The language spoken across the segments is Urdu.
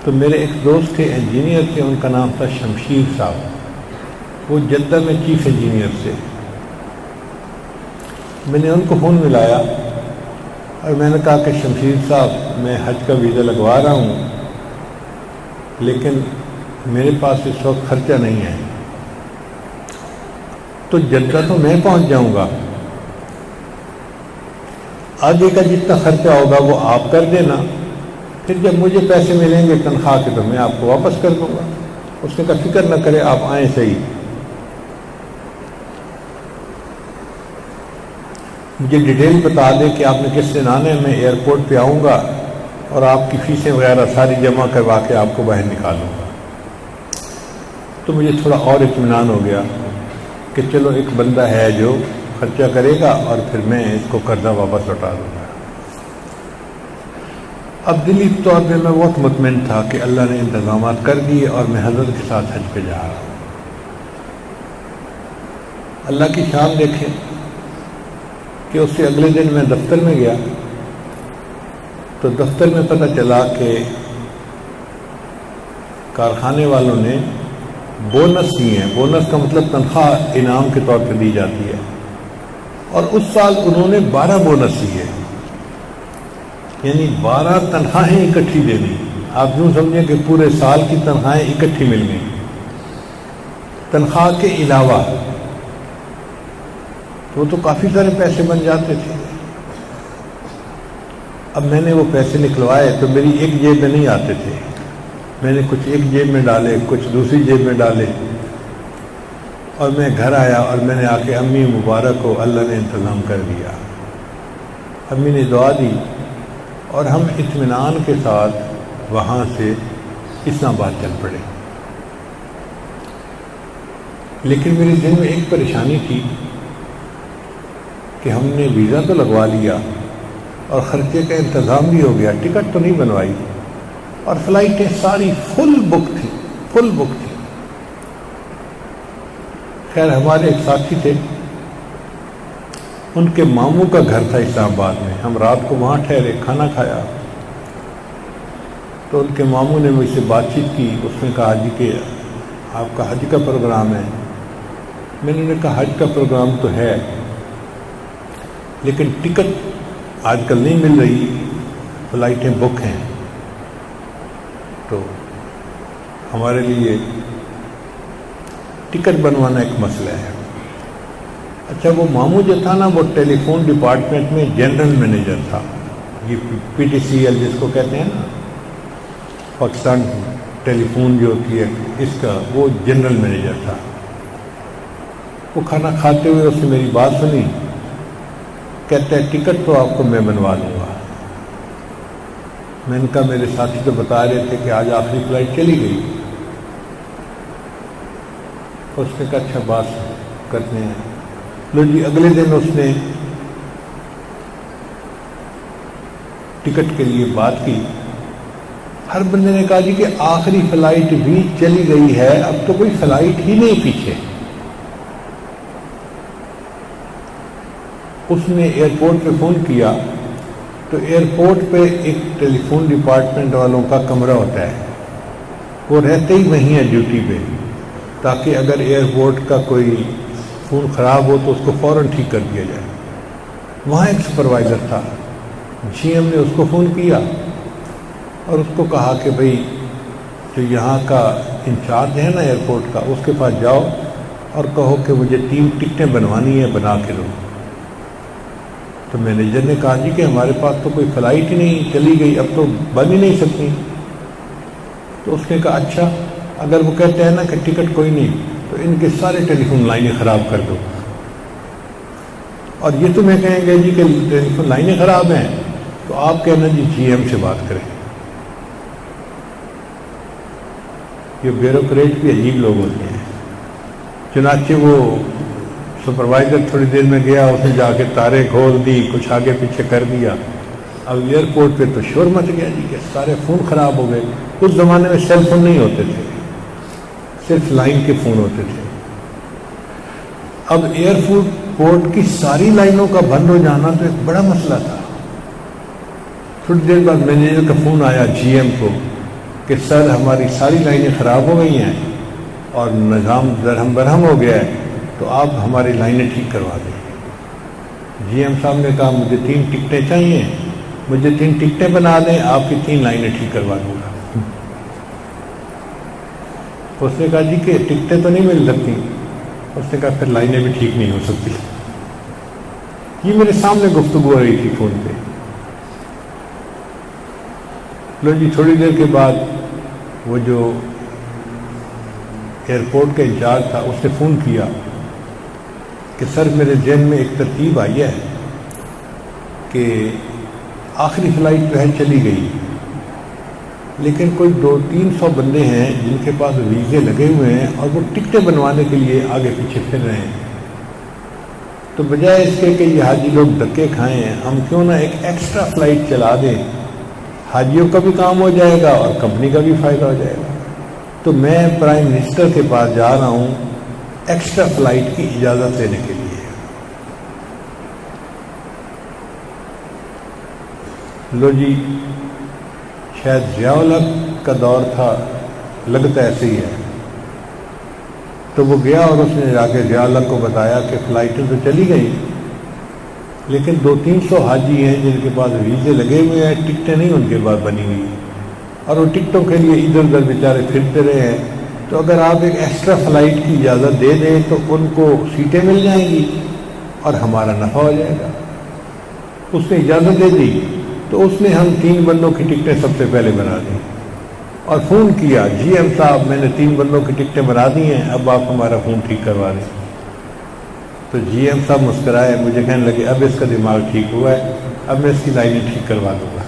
تو میرے ایک دوست تھے انجینئر تھے، ان کا نام تھا شمشیر صاحب، وہ جدہ میں چیف انجینئر تھے۔ میں نے ان کو فون ملایا اور میں نے کہا کہ شمشیر صاحب میں حج کا ویزا لگوا رہا ہوں، لیکن میرے پاس اس وقت خرچہ نہیں ہے، تو جدہ تو میں پہنچ جاؤں گا، آگے کا جتنا خرچہ ہوگا وہ آپ کر دینا، پھر جب مجھے پیسے ملیں گے تنخواہ کے تو میں آپ کو واپس کر دوں گا۔ اس نے کہا فکر نہ کرے، آپ آئیں صحیح، مجھے ڈیٹیل بتا دیں کہ آپ نے کس دن آنا ہے، میں ایئرپورٹ پہ آؤں گا اور آپ کی فیسیں وغیرہ ساری جمع کروا کے آپ کو باہر نکالوں گا۔ تو مجھے تھوڑا اور اطمینان ہو گیا کہ چلو ایک بندہ ہے جو خرچہ کرے گا اور پھر میں اس کو قرضہ واپس لوٹا دوں گا۔ اب دلی طور پہ میں بہت مطمئن تھا کہ اللہ نے انتظامات کر دیے اور میں حضرت کے ساتھ حج پہ جا رہا ہوں۔ اللہ کی شان دیکھیں کہ اس سے اگلے دن میں دفتر میں گیا تو دفتر میں پتہ چلا کہ کارخانے والوں نے بونس دیے ہیں۔ بونس کا مطلب تنخواہ انعام کے طور پہ دی جاتی ہے، اور اس سال انہوں نے 12 بونس دیے، یعنی 12 تنخواہیں اکٹھی دینی۔ آپ یوں سمجھیں کہ پورے سال کی تنخواہیں اکٹھی مل گئی تنخواہ کے علاوہ، وہ تو کافی سارے پیسے بن جاتے تھے۔ اب میں نے وہ پیسے نکلوائے تو میری ایک جیب میں نہیں آتے تھے، میں نے کچھ ایک جیب میں ڈالے، کچھ دوسری جیب میں ڈالے، اور میں گھر آیا اور میں نے آ کے امی مبارک کو اللہ نے انتظام کر دیا۔ امی نے دعا دی اور ہم اطمینان کے ساتھ وہاں سے اسلام آباد چل پڑے۔ لیکن میرے ذہن میں ایک پریشانی تھی کہ ہم نے ویزا تو لگوا لیا اور خرچے کا انتظام بھی ہو گیا، ٹکٹ تو نہیں بنوائی، اور فلائٹیں ساری فل بک تھی۔ خیر ہمارے ایک ساتھی تھے، ان کے ماموں کا گھر تھا اسلام آباد میں، ہم رات کو وہاں ٹھہرے، کھانا کھایا تو ان کے ماموں نے مجھ سے بات چیت کی۔ اس نے کہا جی کہ آپ کا حج کا پروگرام ہے۔ میں نے کہا حج کا پروگرام تو ہے لیکن ٹکٹ آج کل نہیں مل رہی، فلائٹیں بک ہیں، تو ہمارے لیے ٹکٹ بنوانا ایک مسئلہ ہے۔ اچھا وہ ماموں جو تھا نا، وہ ٹیلی فون ڈپارٹمنٹ میں جنرل مینیجر تھا، یہ پی ٹی سی ایل جس کو کہتے ہیں نا، پاکستان ٹیلی فون جو ہوتی ہے اس کا، وہ جنرل مینیجر تھا۔ وہ کھانا کھاتے ہوئے اس نے میری بات سنی، کہتا ہے ٹکٹ تو آپ کو میں بنوا دوں گا۔ میں نے کہا میرے ساتھی تو بتا رہے تھے کہ آج آخری فلائٹ چلی گئی۔ اس نے کہا اچھا بات کرتے ہیں۔ لو جی اگلے دن اس نے ٹکٹ کے لیے بات کی، ہر بندے نے کہا جی کہ آخری فلائٹ بھی چلی گئی ہے، اب تو کوئی فلائٹ ہی نہیں پیچھے۔ اس نے ایئرپورٹ پہ فون کیا تو ایئرپورٹ پہ ایک ٹیلی فون ڈپارٹمنٹ والوں کا کمرہ ہوتا ہے، وہ رہتے ہی وہیں ہے ڈیوٹی پہ، تاکہ اگر ایئرپورٹ کا کوئی فون خراب ہو تو اس کو فوراً ٹھیک کر دیا جائے۔ وہاں ایک سپروائزر تھا، جی ایم نے اس کو فون کیا اور اس کو کہا کہ بھئی جو یہاں کا انچارج ہے نا ایئرپورٹ کا، اس کے پاس جاؤ اور کہو کہ مجھے 3 ٹکٹیں بنوانی ہے، بنا کے دو۔ تو مینیجر نے کہا جی کہ ہمارے پاس تو کوئی فلائٹ ہی نہیں، چلی گئی، اب تو بن ہی نہیں سکتی۔ تو اس نے کہا اچھا اگر وہ کہتے ہیں نا کہ ٹکٹ کوئی نہیں تو ان کے سارے ٹیلی فون لائنیں خراب کر دو، اور یہ تمہیں کہیں گے جی کہ ٹیلی فون لائنیں خراب ہیں تو آپ کہنا جی جی ایم سے بات کریں۔ یہ بیوروکریٹ بھی عجیب لوگ ہوتے ہیں۔ چنانچہ وہ سپروائزر تھوڑی دیر میں گیا، اس نے جا کے تاریں کھول دی، کچھ آگے پیچھے کر دیا۔ اب ایئرپورٹ پہ تو شور مچ گیا جی کہ سارے فون خراب ہو گئے۔ اس زمانے میں سیل فون نہیں ہوتے تھے، صرف لائن کے فون ہوتے تھے۔ اب ایئرپورٹ کی ساری لائنوں کا بند ہو جانا تو ایک بڑا مسئلہ تھا۔ تھوڑی دیر بعد مینیجر کا فون آیا جی ایم کو کہ سر ہماری ساری لائنیں خراب ہو گئی ہیں اور نظام درہم برہم ہو گیا ہے، تو آپ ہماری لائنیں ٹھیک کروا دیں۔ جی ایم صاحب نے کہا مجھے 3 ٹکٹیں چاہیے، مجھے 3 ٹکٹیں بنا دیں، آپ کی 3 لائنیں ٹھیک کروا دوں گا۔ اس نے کہا جی کہ ٹکٹیں تو نہیں مل سکتی۔ اس نے کہا پھر لائنیں بھی ٹھیک نہیں ہو سکتی۔ یہ میرے سامنے گفتگو ہو رہی تھی فون پہ۔ لو جی تھوڑی دیر کے بعد وہ جو ایئرپورٹ کا انچارج تھا اس نے فون کیا کہ سر میرے ذہن میں ایک ترتیب آئی ہے کہ آخری فلائٹ جو ہے چلی گئی، لیکن کوئی 200-300 بندے ہیں جن کے پاس ویزے لگے ہوئے ہیں اور وہ ٹکٹیں بنوانے کے لیے آگے پیچھے پھر رہے ہیں، تو بجائے اس کے کہ یہ حاجی لوگ دھکے کھائیں ہیں، ہم کیوں نہ ایک ایکسٹرا فلائٹ چلا دیں، حاجیوں کا بھی کام ہو جائے گا اور کمپنی کا بھی فائدہ ہو جائے گا۔ تو میں پرائم منسٹر کے پاس جا رہا ہوں ایکسٹرا فلائٹ کی اجازت لینے کے لیے۔ لو جی شاید ضیاء الحق کا دور تھا، لگتا ایسے ہی ہے، تو وہ گیا اور اس نے جا کے ضیاء الحق کو بتایا کہ فلائٹیں تو چلی گئی لیکن 200-300 حاجی ہیں جن کے پاس ویزے لگے ہوئے ہیں، ٹکٹیں نہیں ان کے پاس بنی ہوئی، اور وہ ٹکٹوں کے لیے ادھر ادھر بیچارے پھرتے رہے ہیں۔ تو اگر آپ ایک ایکسٹرا فلائٹ کی اجازت دے دیں تو ان کو سیٹیں مل جائیں گی اور ہمارا نفع ہو جائے گا۔ اس نے اجازت دے دی تو اس نے ہم 3 بندوں کی ٹکٹیں سب سے پہلے بنا دیں اور فون کیا جی ایم صاحب میں نے 3 بندوں کی ٹکٹیں بنا دی ہیں، اب آپ ہمارا فون ٹھیک کروا دیں۔ تو جی ایم صاحب مسکرائے، مجھے کہنے لگے اب اس کا دماغ ٹھیک ہوا ہے، اب میں اس کی لائنیں ٹھیک کروا دوں گا۔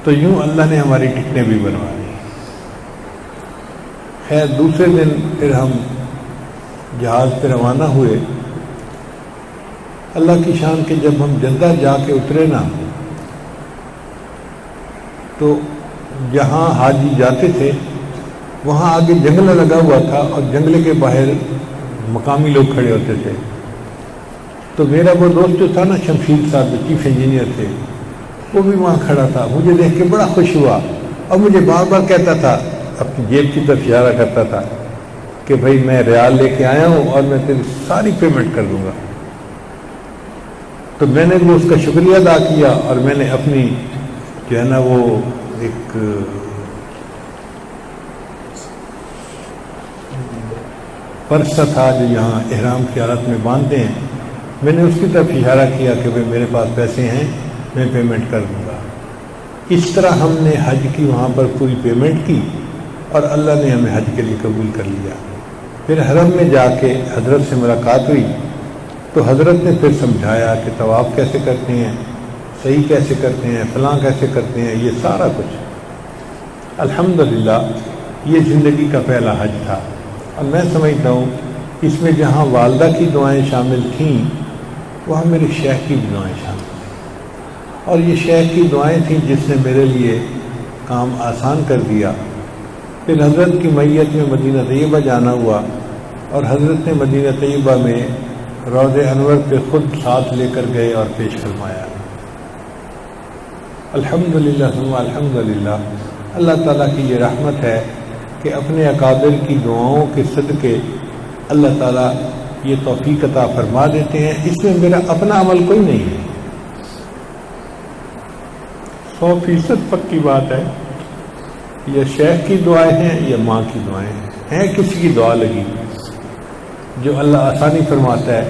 تو یوں اللہ نے ہماری ٹکٹیں بھی بنوا دی۔ خیر دوسرے دن پھر ہم جہاز پہ روانہ ہوئے۔ اللہ کی شان کہ جب ہم جدہ جا کے اترے نا، تو جہاں حاجی جاتے تھے وہاں آگے جنگلہ لگا ہوا تھا اور جنگلے کے باہر مقامی لوگ کھڑے ہوتے تھے۔ تو میرا وہ دوست جو تھا نا شمشید صاحب جو چیف انجینئر تھے، وہ بھی وہاں کھڑا تھا۔ مجھے دیکھ کے بڑا خوش ہوا اور مجھے بار بار کہتا تھا، اپنی جیب کی طرف اشارہ کرتا تھا کہ بھائی میں ریال لے کے آیا ہوں اور میں تیری ساری پیمنٹ کر دوں گا۔ تو میں نے بھی اس کا شکریہ ادا کیا اور میں نے اپنی جو ہے نا وہ ایک پرسہ تھا جو یہاں احرام کی حالت میں باندھتے ہیں، میں نے اس کی طرف اشارہ کیا کہ بھائی میرے پاس پیسے ہیں، میں پیمنٹ کر دوں گا۔ اس طرح ہم نے حج کی وہاں پر پوری پیمنٹ کی اور اللہ نے ہمیں حج کے لیے قبول کر لیا۔ پھر حرم میں جا کے حضرت سے ملاقات ہوئی تو حضرت نے پھر سمجھایا کہ طواف کیسے کرتے ہیں، صحیح کیسے کرتے ہیں، فلاں کیسے کرتے ہیں، یہ سارا کچھ۔ الحمدللہ یہ زندگی کا پہلا حج تھا، اور میں سمجھتا ہوں اس میں جہاں والدہ کی دعائیں شامل تھیں وہاں میرے شیخ کی بھی دعائیں شامل تھیں، اور یہ شیخ کی دعائیں تھیں جس نے میرے لیے کام آسان کر دیا۔ پھر حضرت کی میت میں مدینہ طیبہ جانا ہوا اور حضرت نے مدینہ طیبہ میں روضہ انور پہ خود ساتھ لے کر گئے اور پیش فرمایا۔ الحمدللہ ثم الحمدللہ، اللہ تعالیٰ کی یہ رحمت ہے کہ اپنے اکابر کی دعاؤں کے صدقے اللہ تعالیٰ یہ توفیق عطا فرما دیتے ہیں۔ اس میں میرا اپنا عمل کوئی نہیں ہے، 100% پکی بات ہے، یا شیخ کی دعائیں ہیں یا ماں کی دعائیں ہیں کسی کی دعا لگی جو اللہ آسانی فرماتا ہے،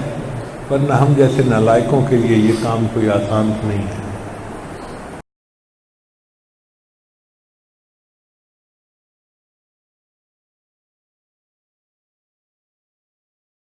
ورنہ ہم جیسے نالائقوں کے لیے یہ کام کوئی آسان نہیں ہے۔